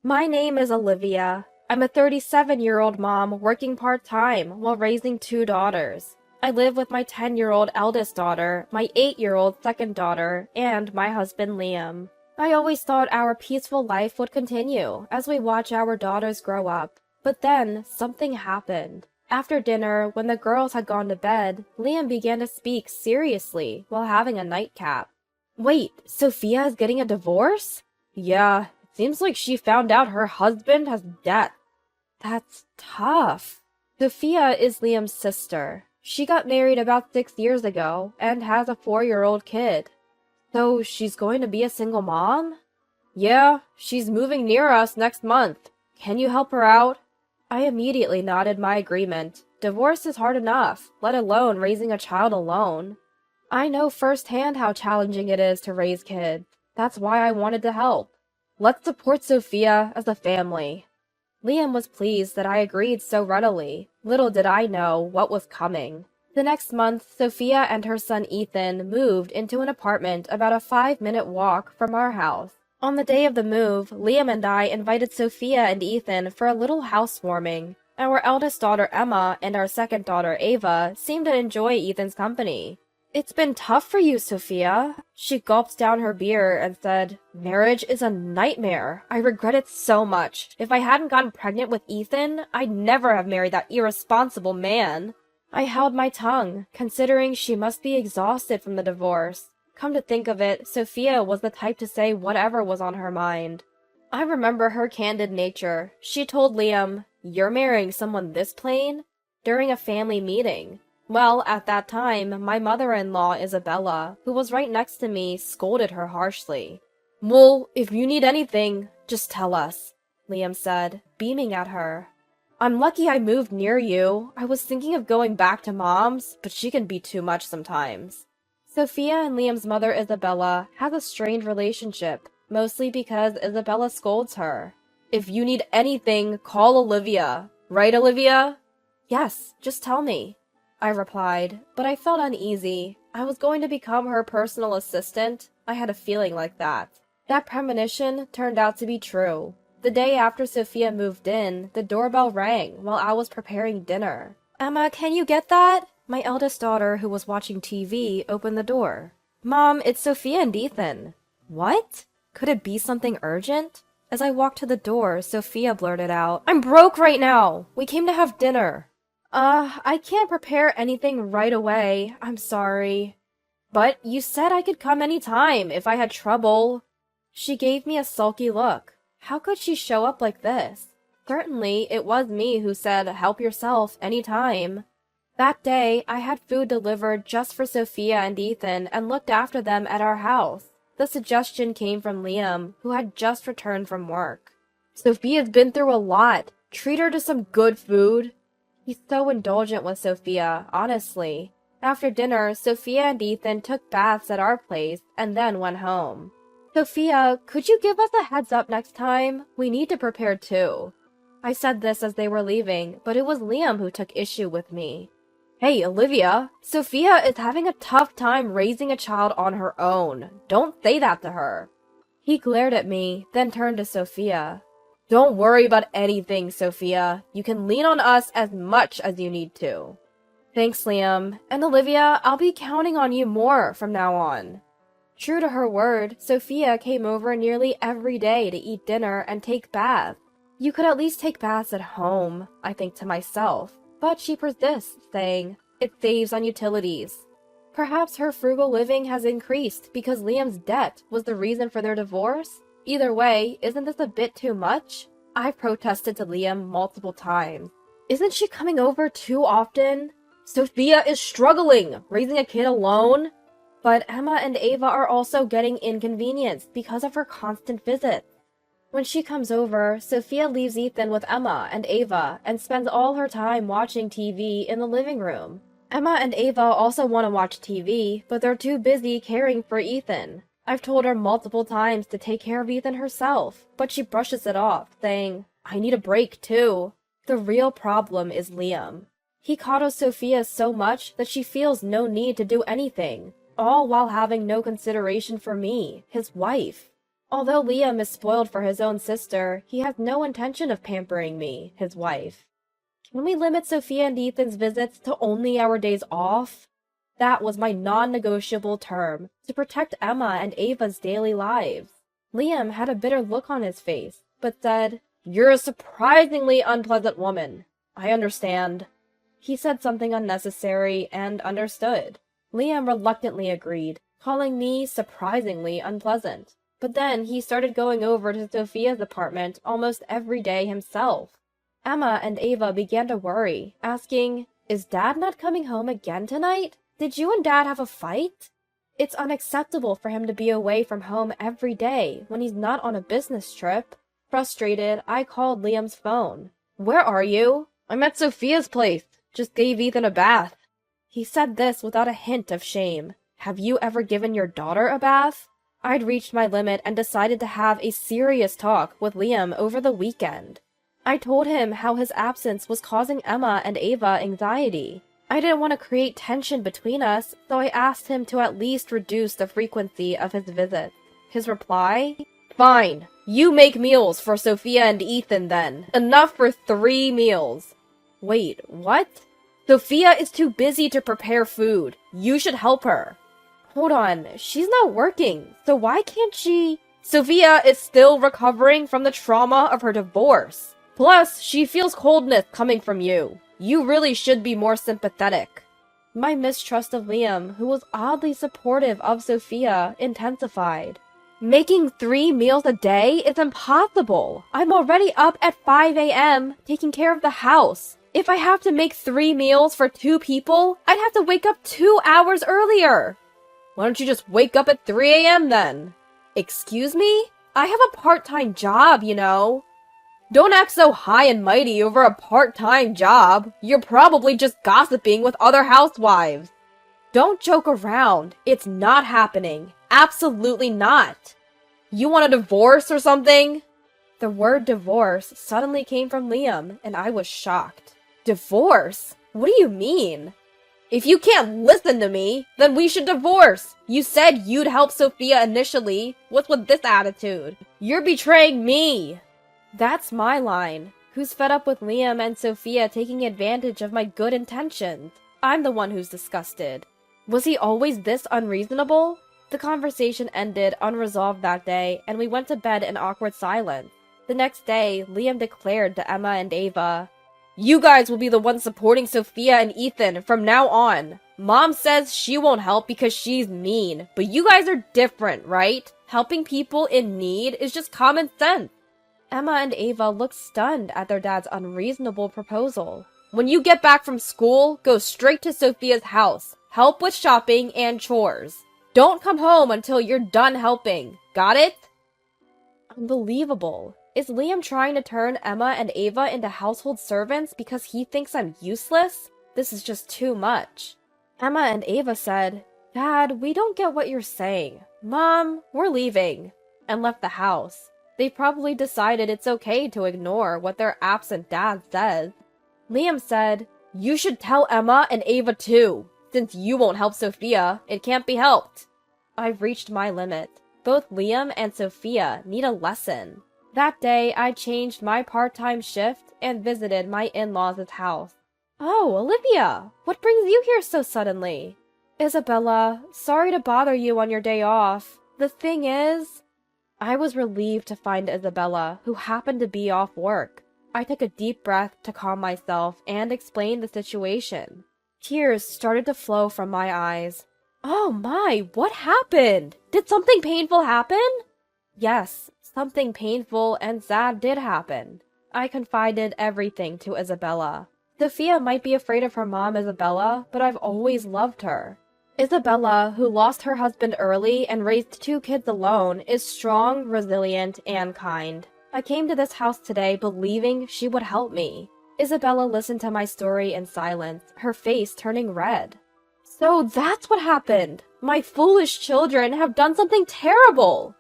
My name is Olivia. I'm a 37-year-old mom working part-time while raising two daughters. I live with my 10-year-old eldest daughter, my 8-year-old second daughter, and my husband Liam. I always thought our peaceful life would continue as we watch our daughters grow up. But then, something happened. After dinner, when the girls had gone to bed, Liam began to speak seriously while having a nightcap. Wait, Sophia is getting a divorce? Yeah, it seems like she found out her husband has debt. That's tough. Sophia is Liam's sister. She got married about 6 years ago and has a 4-year-old kid. So she's going to be a single mom? Yeah, she's moving near us next month. Can you help her out? I immediately nodded my agreement. Divorce is hard enough, let alone raising a child alone. I know firsthand how challenging it is to raise kids. That's why I wanted to help. Let's support Sophia as a family. Liam was pleased that I agreed so readily. Little did I know what was coming. The next month, Sophia and her son Ethan moved into an apartment about a 5-minute walk from our house. On the day of the move, Liam and I invited Sophia and Ethan for a little housewarming. Our eldest daughter Emma and our second daughter Ava seemed to enjoy Ethan's company. It's been tough for you, Sophia. She gulped down her beer and said, Marriage is a nightmare. I regret it so much. If I hadn't gotten pregnant with Ethan, I'd never have married that irresponsible man. I held my tongue, considering she must be exhausted from the divorce. Come to think of it, Sophia was the type to say whatever was on her mind. I remember her candid nature. She told Liam, You're marrying someone this plain? During a family meeting. Well, at that time, my mother-in-law, Isabella, who was right next to me, scolded her harshly. Well, if you need anything, just tell us, Liam said, beaming at her. I'm lucky I moved near you. I was thinking of going back to Mom's, but she can be too much sometimes. Sophia and Liam's mother, Isabella, has a strained relationship, mostly because Isabella scolds her. If you need anything, call Olivia. Right, Olivia? Yes, just tell me, I replied, but I felt uneasy. I was going to become her personal assistant. I had a feeling like that. That premonition turned out to be true. The day after Sophia moved in, the doorbell rang while I was preparing dinner. Emma, can you get that? My eldest daughter, who was watching TV, opened the door. Mom, it's Sophia and Ethan. What? Could it be something urgent? As I walked to the door, Sophia blurted out, I'm broke right now. We came to have dinner. I can't prepare anything right away. I'm sorry. But you said I could come anytime if I had trouble. She gave me a sulky look. How could she show up like this? Certainly, it was me who said, help yourself anytime. That day, I had food delivered just for Sophia and Ethan and looked after them at our house. The suggestion came from Liam, who had just returned from work. Sophia's been through a lot. Treat her to some good food. He's so indulgent with Sophia, honestly. After dinner, Sophia and Ethan took baths at our place and then went home. Sophia, could you give us a heads up next time? We need to prepare too. I said this as they were leaving, but it was Liam who took issue with me. Hey, Olivia, Sophia is having a tough time raising a child on her own. Don't say that to her. He glared at me, then turned to Sophia. Don't worry about anything, Sophia. You can lean on us as much as you need to. Thanks, Liam. And Olivia, I'll be counting on you more from now on. True to her word, Sophia came over nearly every day to eat dinner and take baths. You could at least take baths at home, I think to myself. But she persists, saying, it saves on utilities. Perhaps her frugal living has increased because Liam's debt was the reason for their divorce? Either way, isn't this a bit too much? I protested to Liam multiple times. Isn't she coming over too often? Sophia is struggling, raising a kid alone. But Emma and Ava are also getting inconvenienced because of her constant visits. When she comes over, Sophia leaves Ethan with Emma and Ava and spends all her time watching TV in the living room. Emma and Ava also want to watch TV, but they're too busy caring for Ethan. I've told her multiple times to take care of Ethan herself, but she brushes it off, saying, I need a break too. The real problem is Liam. He coddles Sophia so much that she feels no need to do anything, all while having no consideration for me, his wife. Although Liam is spoiled for his own sister, he has no intention of pampering me, his wife. Can we limit Sophia and Ethan's visits to only our days off? That was my non-negotiable term, to protect Emma and Ava's daily lives. Liam had a bitter look on his face, but said, "You're a surprisingly unpleasant woman. I understand." He said something unnecessary and understood. Liam reluctantly agreed, calling me surprisingly unpleasant. But then he started going over to Sophia's apartment almost every day himself. Emma and Ava began to worry, asking, "Is Dad not coming home again tonight? Did you and Dad have a fight?" It's unacceptable for him to be away from home every day when he's not on a business trip. Frustrated, I called Liam's phone. "Where are you?" "I'm at Sophia's place. Just gave Ethan a bath." He said this without a hint of shame. Have you ever given your daughter a bath? I'd reached my limit and decided to have a serious talk with Liam over the weekend. I told him how his absence was causing Emma and Ava anxiety. I didn't want to create tension between us, so I asked him to at least reduce the frequency of his visits. His reply? "Fine. You make meals for Sophia and Ethan then. Enough for 3 meals. Wait, what? Sophia is too busy to prepare food. You should help her. Hold on, she's not working, so why can't she? Sophia is still recovering from the trauma of her divorce. Plus, she feels coldness coming from you. You really should be more sympathetic." My mistrust of Liam, who was oddly supportive of Sophia, intensified. Making 3 meals a day is impossible. I'm already up at 5 a.m. taking care of the house. If I have to make 3 meals for 2 people, I'd have to wake up 2 hours earlier. Why don't you just wake up at 3 a.m. then? Excuse me? I have a part-time job, you know. Don't act so high and mighty over a part-time job. You're probably just gossiping with other housewives. Don't joke around. It's not happening. Absolutely not. You want a divorce or something? The word divorce suddenly came from Liam, and I was shocked. Divorce? What do you mean? If you can't listen to me, then we should divorce. You said you'd help Sophia initially. What's with this attitude? You're betraying me. That's my line. Who's fed up with Liam and Sophia taking advantage of my good intentions? I'm the one who's disgusted. Was he always this unreasonable? The conversation ended unresolved that day, and we went to bed in awkward silence. The next day, Liam declared to Emma and Ava, "You guys will be the ones supporting Sophia and Ethan from now on. Mom says she won't help because she's mean, but you guys are different, right? Helping people in need is just common sense." Emma and Ava looked stunned at their dad's unreasonable proposal. "When you get back from school, go straight to Sophia's house. Help with shopping and chores. Don't come home until you're done helping. Got it?" Unbelievable. Is Liam trying to turn Emma and Ava into household servants because he thinks I'm useless? This is just too much. Emma and Ava said, "Dad, we don't get what you're saying. Mom, we're leaving," and left the house. They probably decided it's okay to ignore what their absent dad says. Liam said, "You should tell Emma and Ava too. Since you won't help Sophia, it can't be helped." I've reached my limit. Both Liam and Sophia need a lesson. That day, I changed my part-time shift and visited my in-laws' house. "Oh, Olivia, what brings you here so suddenly?" "Isabella, sorry to bother you on your day off. The thing is..." I was relieved to find Isabella, who happened to be off work. I took a deep breath to calm myself and explained the situation. Tears started to flow from my eyes. "Oh my, what happened? Did something painful happen?" Yes, something painful and sad did happen. I confided everything to Isabella. Sophia might be afraid of her mom, Isabella, but I've always loved her. Isabella, who lost her husband early and raised 2 kids alone, is strong, resilient, and kind. I came to this house today believing she would help me. Isabella listened to my story in silence, her face turning red. "So that's what happened! My foolish children have done something terrible!"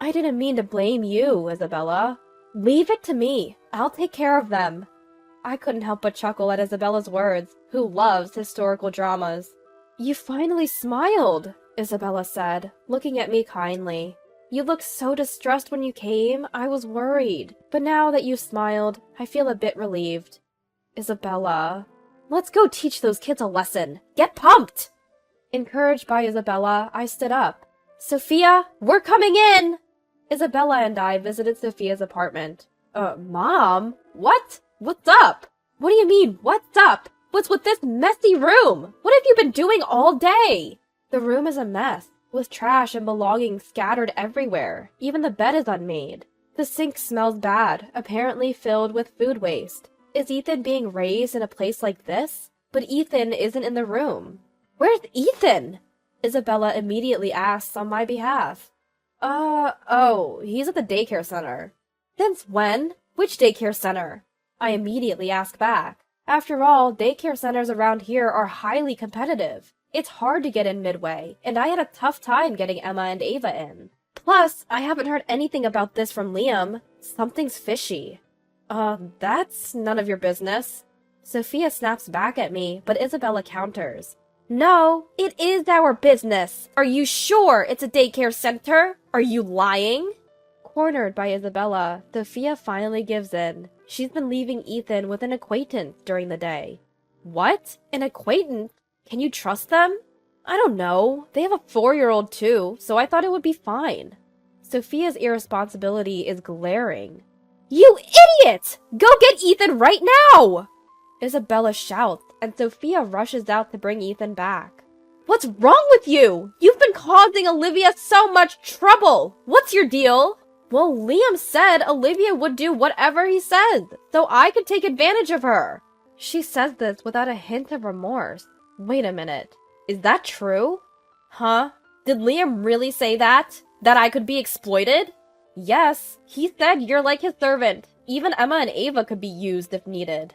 "I didn't mean to blame you, Isabella. Leave it to me. I'll take care of them." I couldn't help but chuckle at Isabella's words, who loves historical dramas. "You finally smiled," Isabella said, looking at me kindly. You looked so distressed when you came. I was worried. But now that you smiled, I feel a bit relieved. Isabella. Let's go teach those kids a lesson. Get pumped! Encouraged by Isabella, I stood up. Sophia, we're coming in! Isabella and I visited Sophia's apartment. Mom? What? What's up? What do you mean, what's up? What's with this messy room? What have you been doing all day? The room is a mess, with trash and belongings scattered everywhere. Even the bed is unmade. The sink smells bad, apparently filled with food waste. Is Ethan being raised in a place like this? But Ethan isn't in the room. Where's Ethan? Isabella immediately asks on my behalf. He's at the daycare center. Since when? Which daycare center? I immediately ask back. After all, daycare centers around here are highly competitive. It's hard to get in midway, and I had a tough time getting Emma and Ava in. Plus, I haven't heard anything about this from Liam. Something's fishy. That's none of your business. Sophia snaps back at me, but Isabella counters. No, it is our business. Are you sure it's a daycare center? Are you lying? Cornered by Isabella, Sophia finally gives in. She's been leaving Ethan with an acquaintance during the day. What? An acquaintance? Can you trust them? I don't know. They have a 4-year-old too, so I thought it would be fine. Sophia's irresponsibility is glaring. You idiot! Go get Ethan right now! Isabella shouts, and Sophia rushes out to bring Ethan back. What's wrong with you? You've been causing Olivia so much trouble! What's your deal? Well, Liam said Olivia would do whatever he says, so I could take advantage of her. She says this without a hint of remorse. Wait a minute. Is that true? Huh? Did Liam really say that? That I could be exploited? Yes, he said you're like his servant. Even Emma and Ava could be used if needed.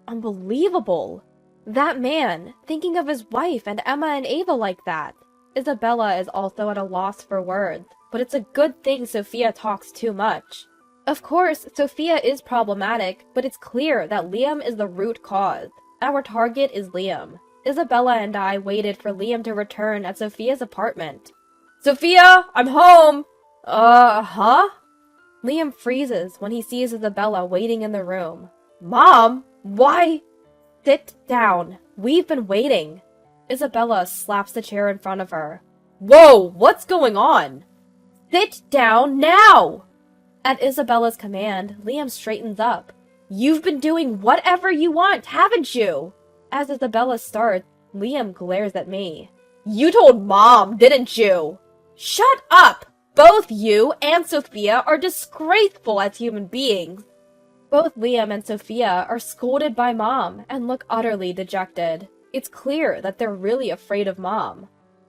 Unbelievable. That man, thinking of his wife and Emma and Ava like that. Isabella is also at a loss for words, but it's a good thing Sophia talks too much. Of course, Sophia is problematic, but it's clear that Liam is the root cause. Our target is Liam. Isabella and I waited for Liam to return at Sophia's apartment. Sophia, I'm home! Huh? Liam freezes when he sees Isabella waiting in the room. Mom, why? Sit down. We've been waiting. Isabella slaps the chair in front of her. Whoa, what's going on? Sit down now! At Isabella's command, Liam straightens up. You've been doing whatever you want, haven't you? As Isabella starts, Liam glares at me. You told Mom, didn't you? Shut up! Both you and Sophia are disgraceful as human beings. Both Liam and Sophia are scolded by Mom and look utterly dejected. It's clear that they're really afraid of Mom.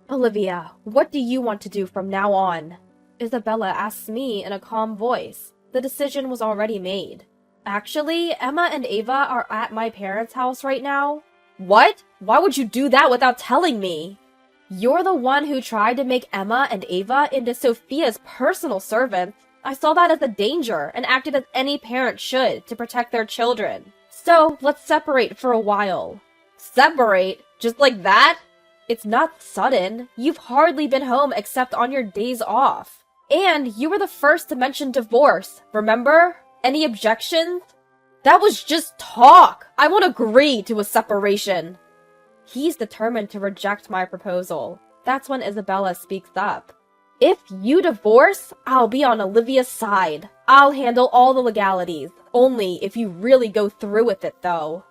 Olivia, what do you want to do from now on? Isabella asks me in a calm voice. The decision was already made. Actually, Emma and Ava are at my parents' house right now. What? Why would you do that without telling me? You're the one who tried to make Emma and Ava into Sophia's personal servants. I saw that as a danger and acted as any parent should to protect their children. So, let's separate for a while. Separate? Just like that? It's not sudden. You've hardly been home except on your days off. And you were the first to mention divorce, remember? Any objections? That was just talk. I won't agree to a separation. He's determined to reject my proposal. That's when Isabella speaks up. If you divorce, I'll be on Olivia's side. I'll handle all the legalities. Only if you really go through with it, though.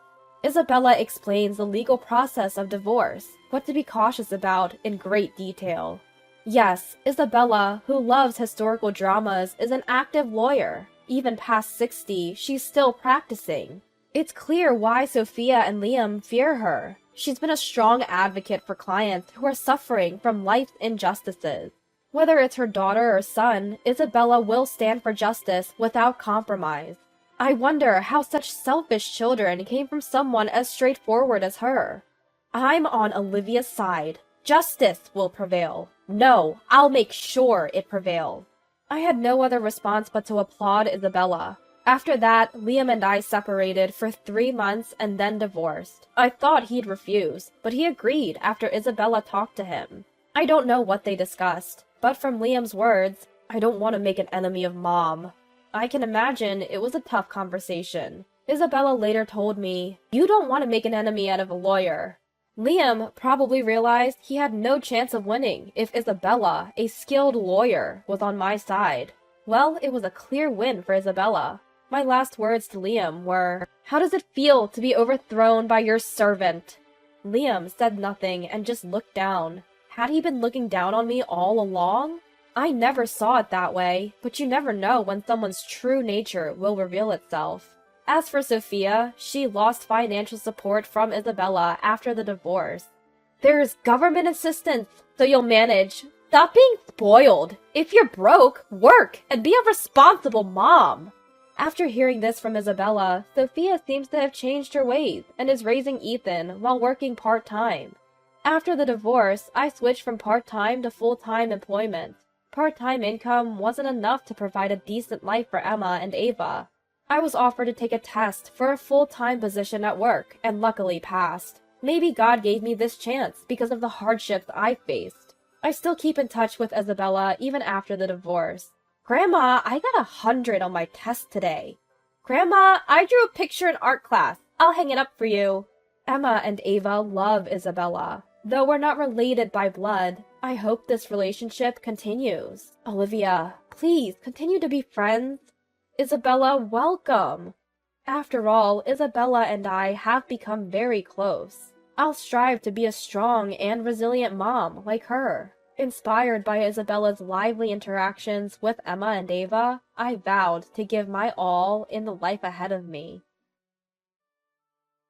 Isabella explains the legal process of divorce, what to be cautious about in great detail. Yes, Isabella, who loves historical dramas, is an active lawyer. Even past 60, she's still practicing. It's clear why Sophia and Liam fear her. She's been a strong advocate for clients who are suffering from life's injustices. Whether it's her daughter or son, Isabella will stand for justice without compromise. I wonder how such selfish children came from someone as straightforward as her. I'm on Olivia's side. Justice will prevail. No, I'll make sure it prevails. I had no other response but to applaud Isabella. After that, Liam and I separated for 3 months and then divorced. I thought he'd refuse, but he agreed after Isabella talked to him. I don't know what they discussed, but from Liam's words, I don't want to make an enemy of Mom. I can imagine it was a tough conversation. Isabella later told me, "You don't want to make an enemy out of a lawyer." Liam probably realized he had no chance of winning if Isabella, a skilled lawyer, was on my side. Well, it was a clear win for Isabella. My last words to Liam were, "How does it feel to be overthrown by your servant?" Liam said nothing and just looked down. Had he been looking down on me all along? I never saw it that way, but you never know when someone's true nature will reveal itself. As for Sophia, she lost financial support from Isabella after the divorce. "There's government assistance, so you'll manage. Stop being spoiled. If you're broke, work and be a responsible mom." After hearing this from Isabella, Sophia seems to have changed her ways and is raising Ethan while working part-time. After the divorce, I switched from part-time to full-time employment. Part-time income wasn't enough to provide a decent life for Emma and Ava. I was offered to take a test for a full-time position at work and luckily passed. Maybe God gave me this chance because of the hardships I faced. I still keep in touch with Isabella even after the divorce. "Grandma, I got 100 on my test today." "Grandma, I drew a picture in art class. I'll hang it up for you." Emma and Ava love Isabella. Though we're not related by blood, I hope this relationship continues. Olivia, please continue to be friends. Isabella, welcome. After all, Isabella and I have become very close. I'll strive to be a strong and resilient mom like her. Inspired by Isabella's lively interactions with Emma and Ava, I vowed to give my all in the life ahead of me.